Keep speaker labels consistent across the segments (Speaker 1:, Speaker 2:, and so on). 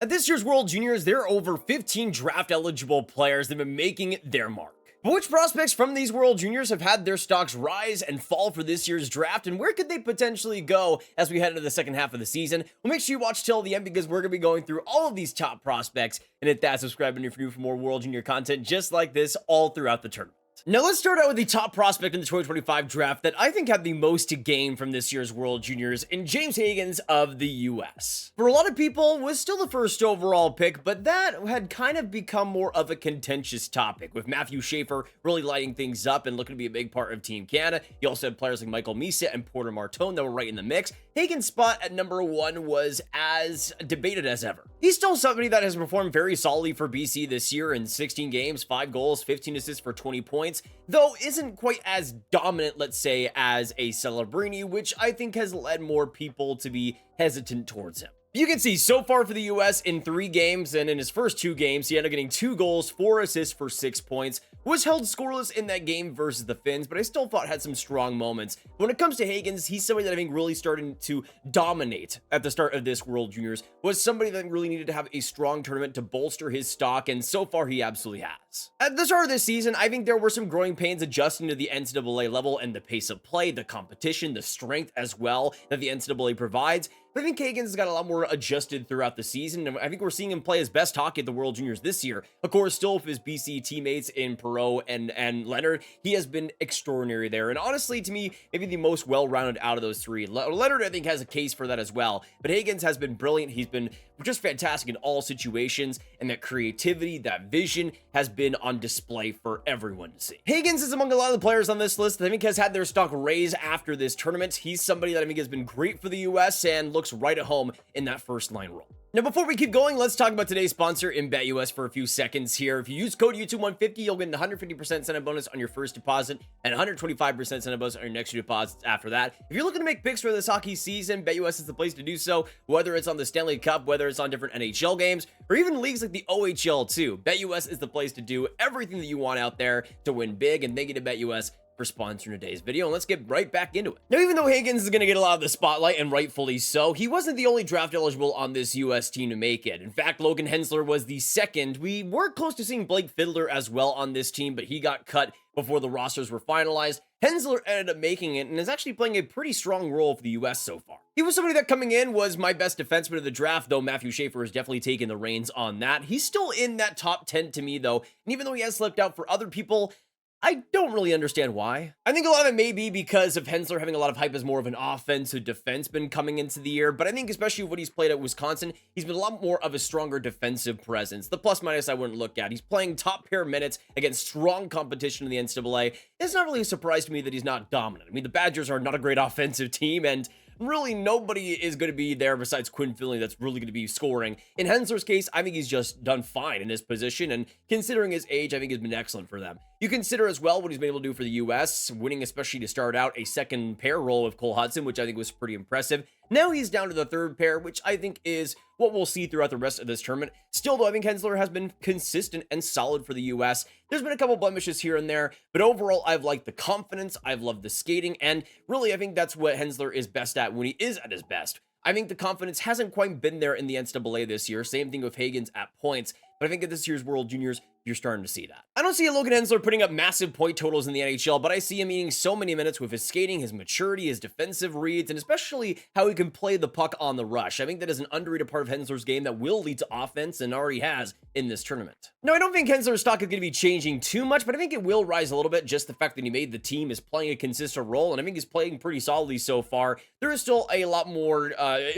Speaker 1: At this year's World Juniors, there are over 15 draft eligible players that have been making their mark. But which prospects from these World Juniors have had their stocks rise and fall for this year's draft, and where could they potentially go as we head into the second half of the season? Well, make sure you watch till the end because we're going to be going through all of these top prospects, and hit that subscribe button if you're new for more World Junior content just like this all throughout the tournament. Now let's start out with the top prospect in the 2025 draft that I think had the most to gain from this year's World Juniors in James Hagens of the US. For a lot of people, was still the first overall pick, but that had kind of become more of a contentious topic, with Matthew Schaefer really lighting things up and looking to be a big part of Team Canada. You also had players like Michael Misa and Porter Martone that were right in the mix. Hagens' spot at number 1 was as debated as ever. He's still somebody that has performed very solidly for BC this year in 16 games, 5 goals, 15 assists for 20 points, though isn't quite as dominant, let's say, as a Celebrini, which I think has led more people to be hesitant towards him. You can see so far for the US in 3 games, and in his first 2 games, he ended up getting 2 goals, 4 assists for 6 points, was held scoreless in that game versus the Finns, but I still thought had some strong moments. But when it comes to Hagens, he's somebody that I think really starting to dominate at the start of this World Juniors, was somebody that really needed to have a strong tournament to bolster his stock, and so far he absolutely has. At the start of this season, I think there were some growing pains adjusting to the NCAA level and the pace of play, the competition, the strength as well that the NCAA provides. But I think Hagens has got a lot more adjusted throughout the season, and I think we're seeing him play his best hockey at the World Juniors this year. Of course, still with his BC teammates in Perreault and Leonard, he has been extraordinary there. And honestly, to me, maybe the most well-rounded out of those 3. Leonard, I think, has a case for that as well. But Hagens has been brilliant. He's been just fantastic in all situations, and that creativity, that vision has been on display for everyone to see. Hagens is among a lot of the players on this list that I think has had their stock raise after this tournament. He's somebody that I think has been great for the US and looks right at home in that first line role. Now, before we keep going, let's talk about today's sponsor, BetUS, for a few seconds here. If you use code YouTube150, you'll get an 150% sign-up bonus on your first deposit and 125% sign-up bonus on your next 2 deposits after that. If you're looking to make picks for this hockey season, BetUS is the place to do so, whether it's on the Stanley Cup, whether it's on different NHL games, or even leagues like the OHL too. BetUS is the place to do everything that you want out there to win big, and thank you to BetUS for sponsoring today's video, and let's get right back into it. Now, even though Hagens is going to get a lot of the spotlight, and rightfully so, he wasn't the only draft eligible on this US team to make it. In fact, Logan Hensler was the second. We were close to seeing Blake Fiddler as well on this team, but he got cut before the rosters were finalized. Hensler ended up making it and is actually playing a pretty strong role for the US so far. He was somebody that coming in was my best defenseman of the draft, though Matthew Schaefer has definitely taken the reins on that. He's still in that top 10 to me, though, and even though he has slipped out for other people, I don't really understand why. I think a lot of it may be because of Hensler having a lot of hype as more of an offensive defenseman coming into the year, but I think especially what he's played at Wisconsin, he's been a lot more of a stronger defensive presence. The plus minus I wouldn't look at. He's playing top pair minutes against strong competition in the NCAA. It's not really a surprise to me that he's not dominant. I mean, the Badgers are not a great offensive team, and really nobody is going to be there besides Quinn Finley that's really going to be scoring. In Hensler's case, I think he's just done fine in his position, and considering his age, I think he's been excellent for them. You consider as well what he's been able to do for the US, winning especially to start out a second pair role with Cole Hudson, which I think was pretty impressive. Now he's down to the third pair, which I think is what we'll see throughout the rest of this tournament. Still, though, I think Hensler has been consistent and solid for the US. There's been a couple blemishes here and there, but overall, I've liked the confidence, I've loved the skating, and really, I think that's what Hensler is best at when he is at his best. I think the confidence hasn't quite been there in the NCAA this year. Same thing with Hagens at points, but I think at this year's World Juniors, you're starting to see that. I don't see Logan Hensler putting up massive point totals in the NHL, but I see him eating so many minutes with his skating, his maturity, his defensive reads, and especially how he can play the puck on the rush. I think that is an underrated part of Hensler's game that will lead to offense and already has in this tournament. Now, I don't think Hensler's stock is going to be changing too much, but I think it will rise a little bit. Just the fact that he made the team, is playing a consistent role, and I think he's playing pretty solidly so far. There is still a lot more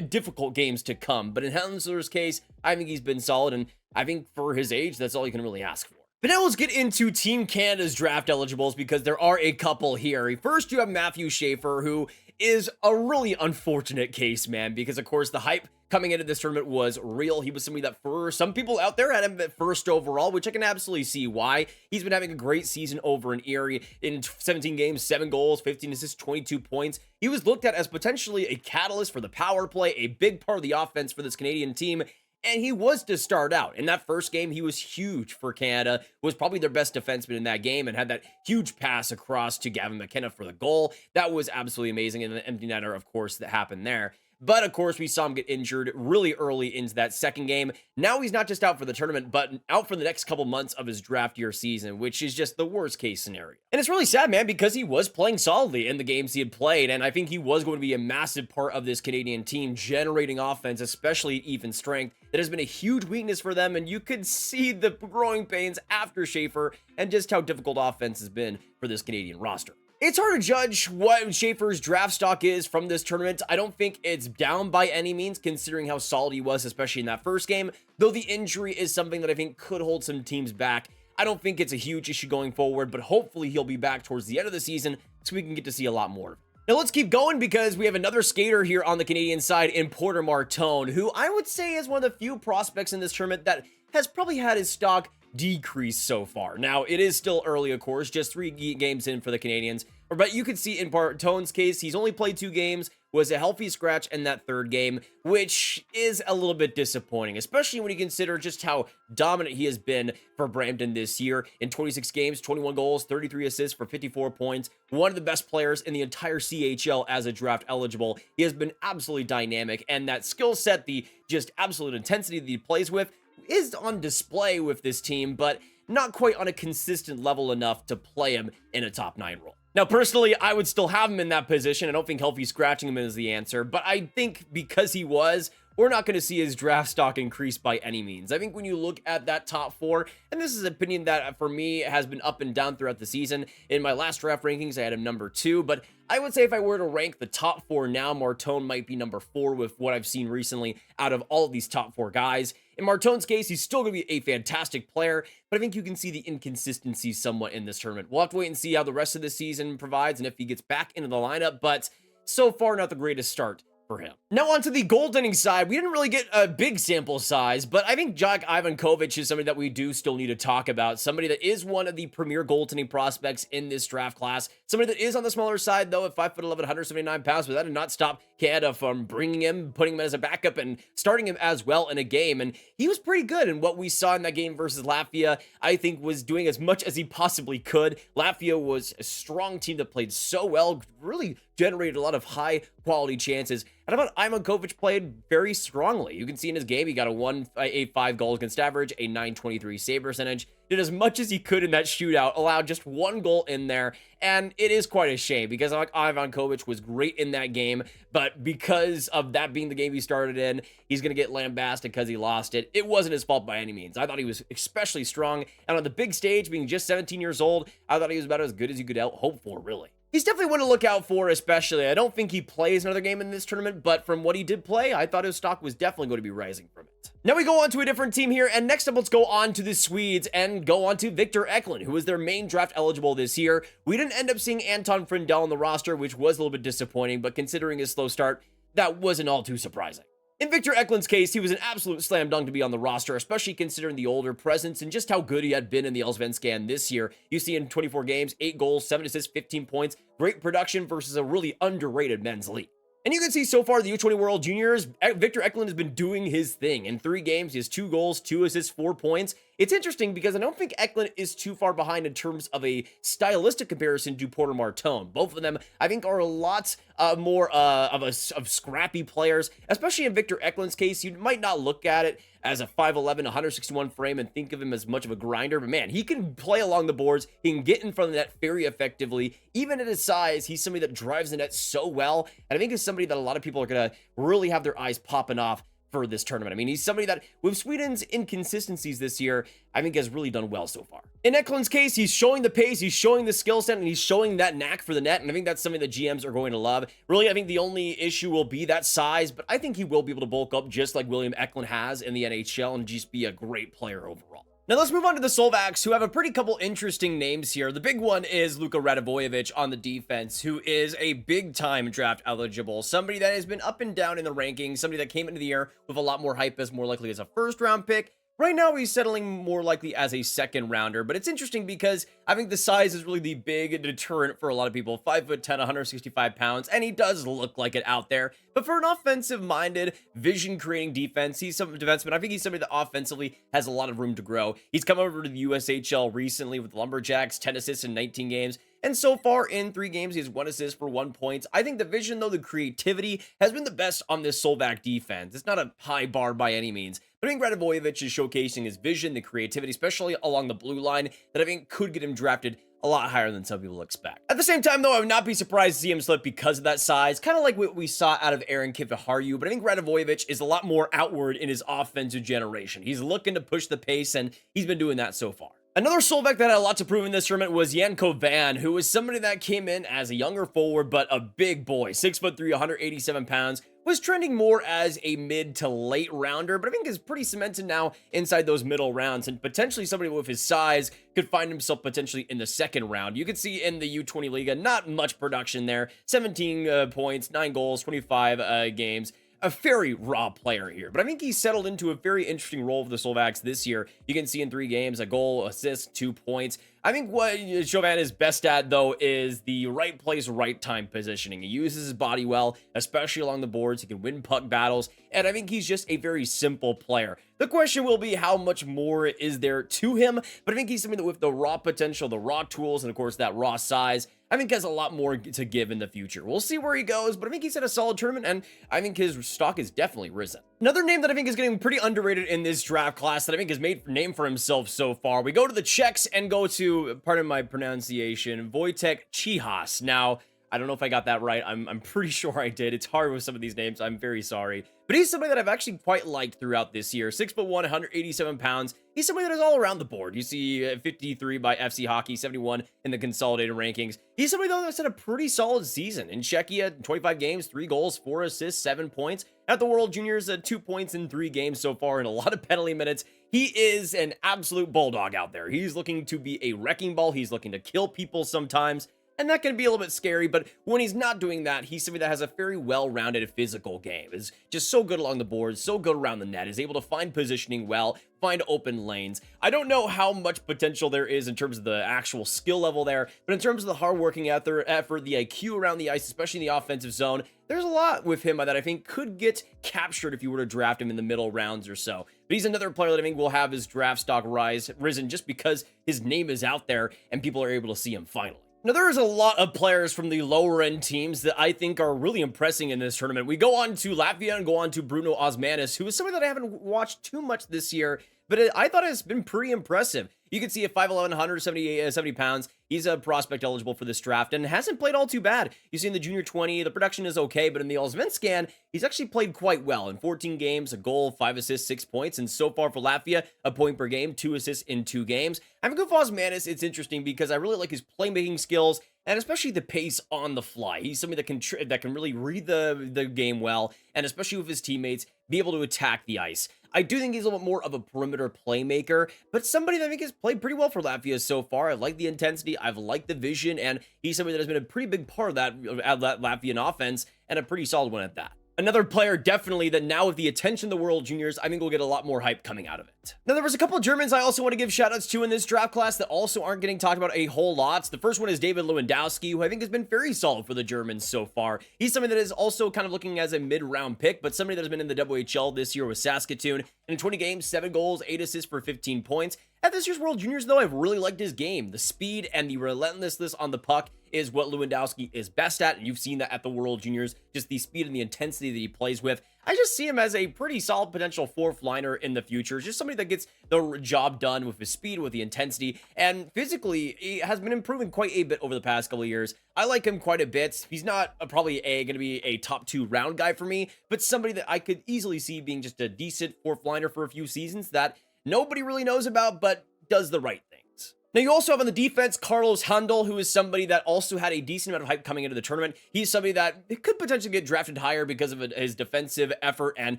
Speaker 1: difficult games to come, but in Hensler's case, I think he's been solid, and I think for his age, that's all you can really ask for. But now let's get into Team Canada's draft eligibles because there are a couple here. First, you have Matthew Schaefer, who is a really unfortunate case, man, because of course the hype coming into this tournament was real. He was somebody that for some people out there had him at first overall, which I can absolutely see why. He's been having a great season over in Erie in 17 games, 7 goals, 15 assists, 22 points. He was looked at as potentially a catalyst for the power play, a big part of the offense for this Canadian team. And he was to start out. In that first game, he was huge for Canada, was probably their best defenseman in that game, and had that huge pass across to Gavin McKenna for the goal. That was absolutely amazing, and the empty netter, of course, that happened there. but of course we saw him get injured really early into that second game. Now he's not just out for the tournament, but out for the next couple months of his draft year season, which is just the worst case scenario. And it's really sad, man, because he was playing solidly in the games he had played, and I think he was going to be a massive part of this Canadian team, generating offense, especially at even strength. That has been a huge weakness for them, and you could see the growing pains after Schaefer and just how difficult offense has been for this Canadian roster. It's hard to judge what Schaefer's draft stock is from this tournament. I don't think it's down by any means, considering how solid he was, especially in that first game, though the injury is something that I think could hold some teams back. I don't think it's a huge issue going forward, but hopefully he'll be back towards the end of the season so we can get to see a lot more. Now let's keep going because we have another skater here on the Canadian side in Porter Martone, who I would say is one of the few prospects in this tournament that has probably had his stock decrease so far. Now, it is still early, of course, just 3 games in for the Canadians, but you can see in Martone's case, he's only played 2 games, was a healthy scratch in that third game, which is a little bit disappointing, especially when you consider just how dominant he has been for Brampton this year. In 26 games, 21 goals, 33 assists for 54 points, one of the best players in the entire CHL as a draft eligible. He has been absolutely dynamic, and that skill set, the just absolute intensity that he plays with, is on display with this team, but not quite on a consistent level enough to play him in a top 9 role. Now, personally, I would still have him in that position. I don't think healthy scratching him is the answer, but I think because he was, we're not going to see his draft stock increase by any means. I think when you look at that top 4, and this is an opinion that for me has been up and down throughout the season. In my last draft rankings, I had him number 2, but I would say if I were to rank the top 4 now, Martone might be number 4 with what I've seen recently out of all of these top 4 guys. In Martone's case, he's still going to be a fantastic player, but I think you can see the inconsistencies somewhat in this tournament. We'll have to wait and see how the rest of the season provides and if he gets back into the lineup, but so far not the greatest start for him. Now onto the goaltending side, we didn't really get a big sample size, but I think Jack Ivankovic is somebody that we do still need to talk about. Somebody that is one of the premier goaltending prospects in this draft class. Somebody that is on the smaller side though at 5'11", 179 pounds, but that did not stop Canada from bringing him, putting him as a backup and starting him as well in a game. And he was pretty good in what we saw in that game versus Latvia. I think was doing as much as he possibly could. Latvia was a strong team that played so well, really generated a lot of high quality chances. And I thought Ivankovic played very strongly. You can see in his game, he got a 1.85 goals against average, a 923 save percentage, did as much as he could in that shootout, allowed just 1 goal in there. And it is quite a shame because Ivankovic was great in that game, but because of that being the game he started in, he's going to get lambasted because he lost it. It wasn't his fault by any means. I thought he was especially strong. And on the big stage, being just 17 years old, I thought he was about as good as you could hope for, really. He's definitely one to look out for, especially. I don't think he plays another game in this tournament, but from what he did play, I thought his stock was definitely going to be rising from it. Now we go on to a different team here, and next up, let's go on to the Swedes and go on to Victor Eklund, who was their main draft eligible this year. We didn't end up seeing Anton Frindell on the roster, which was a little bit disappointing, but considering his slow start, that wasn't all too surprising. In Victor Eklund's case, he was an absolute slam dunk to be on the roster, especially considering the older presence and just how good he had been in the Allsvenskan this year. You see in 24 games, 8 goals, 7 assists, 15 points, great production versus a really underrated men's league. And you can see so far the U20 World Juniors, Victor Eklund has been doing his thing. In 3 games, he has 2 goals, 2 assists, 4 points. It's interesting because I don't think Eklund is too far behind in terms of a stylistic comparison to Porter Martone. Both of them, I think, are a lot more of scrappy players, especially in Victor Eklund's case. You might not look at it as a 5'11", 161 frame and think of him as much of a grinder, but man, he can play along the boards. He can get in front of the net very effectively. Even at his size, he's somebody that drives the net so well, and I think he's somebody that a lot of people are going to really have their eyes popping off for this tournament. I mean, he's somebody that, with Sweden's inconsistencies this year, I think has really done well so far. In Eklund's case, he's showing the pace, he's showing the skill set, and he's showing that knack for the net, and I think that's something that GMs are going to love. Really, I think the only issue will be that size, but I think he will be able to bulk up just like William Eklund has in the NHL and just be a great player overall. Now let's move on to the Slovaks, who have a pretty couple interesting names here. The big one is Luka Radivojevic on the defense, who is a big-time draft eligible. Somebody that has been up and down in the rankings, somebody that came into the year with a lot more hype as more likely as a first-round pick. Right now, he's settling more likely as a second rounder, but it's interesting because I think the size is really the big deterrent for a lot of people. 5'10", 165 pounds, and he does look like it out there. But for an offensive-minded, vision-creating defense, he's some defenseman. I think he's somebody that offensively has a lot of room to grow. He's come over to the USHL recently with the Lumberjacks, 10 assists in 19 games. And so far in 3 games, he has 1 assist for 1 point. I think the vision, though, the creativity has been the best on this Slovak defense. It's not a high bar by any means, but I think Radivojevic is showcasing his vision, the creativity, especially along the blue line, that I think could get him drafted a lot higher than some people expect. At the same time, though, I would not be surprised to see him slip because of that size, kind of like what we saw out of Aaron Kiviharju, but I think Radivojevic is a lot more outward in his offensive generation. He's looking to push the pace, and he's been doing that so far. Another Slovak that had a lot to prove in this tournament was Janko Van, who was somebody that came in as a younger forward, but a big boy, 6'3", 187 pounds, was trending more as a mid to late rounder, but I think is pretty cemented now inside those middle rounds, and potentially somebody with his size could find himself potentially in the second round. You could see in the U20 Liga, not much production there, 17 points, 9 goals, 25 games. A very raw player here, but I think he's settled into a very interesting role for the Slovaks this year. You can see in 3 games, a goal, assist, 2 points. I think what Jovan is best at, though, is the right place, right time positioning. He uses his body well, especially along the boards. He can win puck battles, and I think he's just a very simple player. The question will be how much more is there to him, but I think he's something that with the raw potential, the raw tools, and of course that raw size, I think has a lot more to give in the future. We'll see where he goes, but I think he's had a solid tournament, and I think his stock has definitely risen. Another name that I think is getting pretty underrated in this draft class that I think has made a name for himself so far. We go to the Czechs and go to, pardon my pronunciation, Wojtek Čihas. Now, I don't know if I got that right. I'm pretty sure I did. It's hard with some of these names. I'm very sorry. But he's somebody that I've actually quite liked throughout this year. 6'1", 187 pounds. He's somebody that is all around the board. You see 53 by FC Hockey, 71 in the consolidated rankings. He's somebody, though, that's had a pretty solid season. In Czechia, 25 games, 3 goals, 4 assists, 7 points. At the World Juniors, 2 points in 3 games so far and a lot of penalty minutes. He is an absolute bulldog out there. He's looking to be a wrecking ball. He's looking to kill people sometimes. And that can be a little bit scary, but when he's not doing that, he's somebody that has a very well-rounded physical game. Is just so good along the boards, so good around the net, is able to find positioning well, find open lanes. I don't know how much potential there is in terms of the actual skill level there, but in terms of the hard-working effort, the IQ around the ice, especially in the offensive zone, there's a lot with him that I think could get captured if you were to draft him in the middle rounds or so. But he's another player that I think will have his draft stock risen just because his name is out there and people are able to see him finally. Now, there is a lot of players from the lower-end teams that I think are really impressing in this tournament. We go on to Latvia and go on to Bruno Osmanis, who is somebody that I haven't watched too much this year, but I thought it's been pretty impressive. You can see at 5'11", 170 pounds, he's a prospect eligible for this draft and hasn't played all too bad. You see in the Junior 20, the production is okay, but in the Allsvenskan, he's actually played quite well. In 14 games, a goal, 5 assists, 6 points, and so far for Latvia, a point per game, 2 assists in 2 games. I'm going to go for Osmanis. It's interesting because I really like his playmaking skills and especially the pace on the fly. He's somebody that can really read the game well, and especially with his teammates, be able to attack the ice. I do think he's a little bit more of a perimeter playmaker, but somebody that I think has played pretty well for Latvia so far. I like the intensity, I've liked the vision, and he's somebody that has been a pretty big part of that Latvian offense, and a pretty solid one at that. Another player, definitely, that now with the attention of the World Juniors, I think we'll get a lot more hype coming out of it. Now, there was a couple of Germans I also want to give shoutouts to in this draft class that also aren't getting talked about a whole lot. The first one is David Lewandowski, who I think has been very solid for the Germans so far. He's somebody that is also kind of looking as a mid-round pick, but somebody that has been in the WHL this year with Saskatoon. And in 20 games, 7 goals, 8 assists for 15 points. At this year's World Juniors, though, I've really liked his game. The speed and the relentlessness on the puck is what Lewandowski is best at, and you've seen that at the World Juniors, just the speed and the intensity that he plays with. I just see him as a pretty solid potential 4th liner in the future, just somebody that gets the job done with his speed, with the intensity, and physically, he has been improving quite a bit over the past couple of years. I like him quite a bit. He's not probably going to be a top 2 round guy for me, but somebody that I could easily see being just a decent 4th liner for a few seasons that nobody really knows about, but does the right things. Now, you also have on the defense, Carlos Handel, who is somebody that also had a decent amount of hype coming into the tournament. He's somebody that could potentially get drafted higher because of his defensive effort and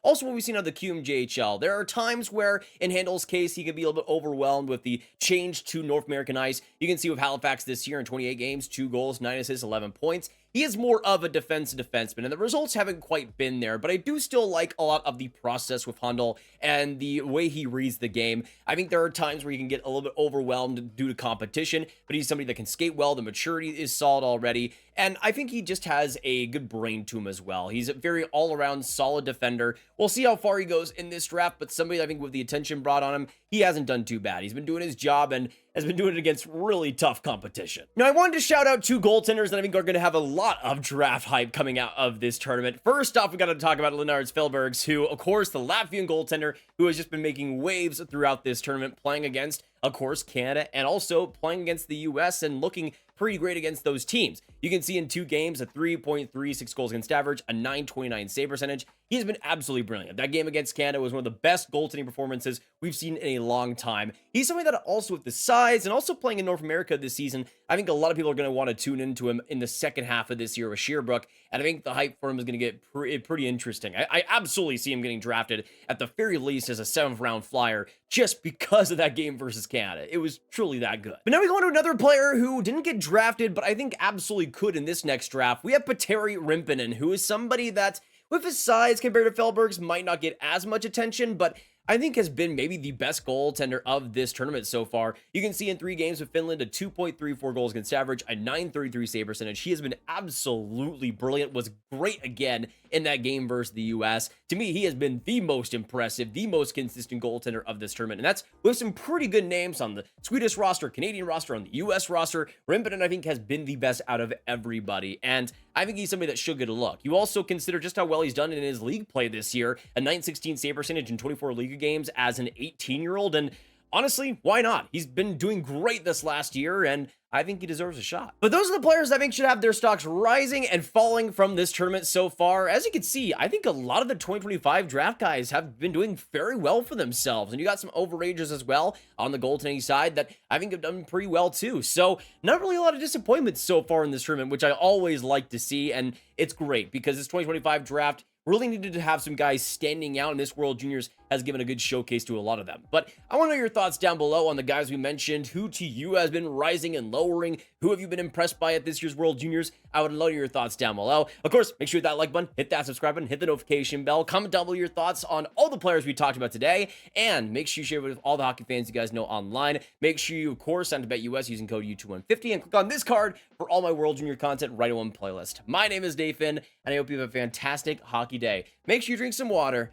Speaker 1: also what we've seen on the QMJHL. There are times where, in Handel's case, he could be a little bit overwhelmed with the change to North American ice. You can see with Halifax this year in 28 games, 2 goals, 9 assists, 11 points. He is more of a defensive defenseman, and the results haven't quite been there, but I do still like a lot of the process with Handel and the way he reads the game. I think there are times where you can get a little bit overwhelmed due to competition, but he's somebody that can skate well. The maturity is solid already, and I think he just has a good brain to him as well. He's a very all-around solid defender. We'll see how far he goes in this draft, but somebody I think with the attention brought on him, he hasn't done too bad. He's been doing his job and has been doing it against really tough competition. Now, I wanted to shout out two goaltenders that I think are going to have a lot of draft hype coming out of this tournament. First off, we got to talk about Lennart Fjällbergs, who, of course, the Latvian goaltender who has just been making waves throughout this tournament, playing against, of course, Canada, and also playing against the US and looking pretty great against those teams. You can see in 2 games a 3.36 goals against average, a 929 save percentage. He's been absolutely brilliant. That game against Canada was one of the best goaltending performances we've seen in a long time. He's somebody that also with the size and also playing in North America this season, I think a lot of people are going to want to tune into him in the second half of this year with Sherbrooke, and I think the hype for him is going to get pretty interesting. I absolutely see him getting drafted at the very least as a 7th round flyer just because of that game versus Canada. It was truly that good. But now we go on to another player who didn't get drafted, but I think absolutely could in this next draft. We have Petteri Rimponen, who is somebody that, with his size compared to Fjällbergs, might not get as much attention, but I think has been maybe the best goaltender of this tournament so far. You can see in 3 games with Finland, a 2.34 goals against average, a 933 save percentage. He has been absolutely brilliant, was great again in that game versus the US. To me, he has been the most impressive, the most consistent goaltender of this tournament, and that's with some pretty good names on the Swedish roster, Canadian roster, on the US roster. Rimponen, I think, has been the best out of everybody, and I think he's somebody that should get a look. You also consider just how well he's done in his league play this year, a 916 save percentage in 24 league games as an 18-year-old, and honestly, why not? He's been doing great this last year, and I think he deserves a shot. But those are the players I think should have their stocks rising and falling from this tournament so far. As you can see, I think a lot of the 2025 draft guys have been doing very well for themselves, and you got some overages as well on the goaltending side that I think have done pretty well too. So not really a lot of disappointments so far in this tournament, which I always like to see, and it's great because this 2025 draft really needed to have some guys standing out, and this World Juniors has given a good showcase to a lot of them. But I want to know your thoughts down below on the guys we mentioned. Who to you has been rising and lowering? Who have you been impressed by at this year's World Juniors? I would love your thoughts down below. Of course, make sure you hit that like button, hit that subscribe button, hit the notification bell, comment down below your thoughts on all the players we talked about today, and make sure you share it with all the hockey fans you guys know online. Make sure you, of course, sign to BetUS using code U2150 and click on this card for all my World Junior content right in one playlist. My name is Nathan, and I hope you have a fantastic hockey day. Make sure you drink some water,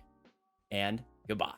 Speaker 1: and goodbye.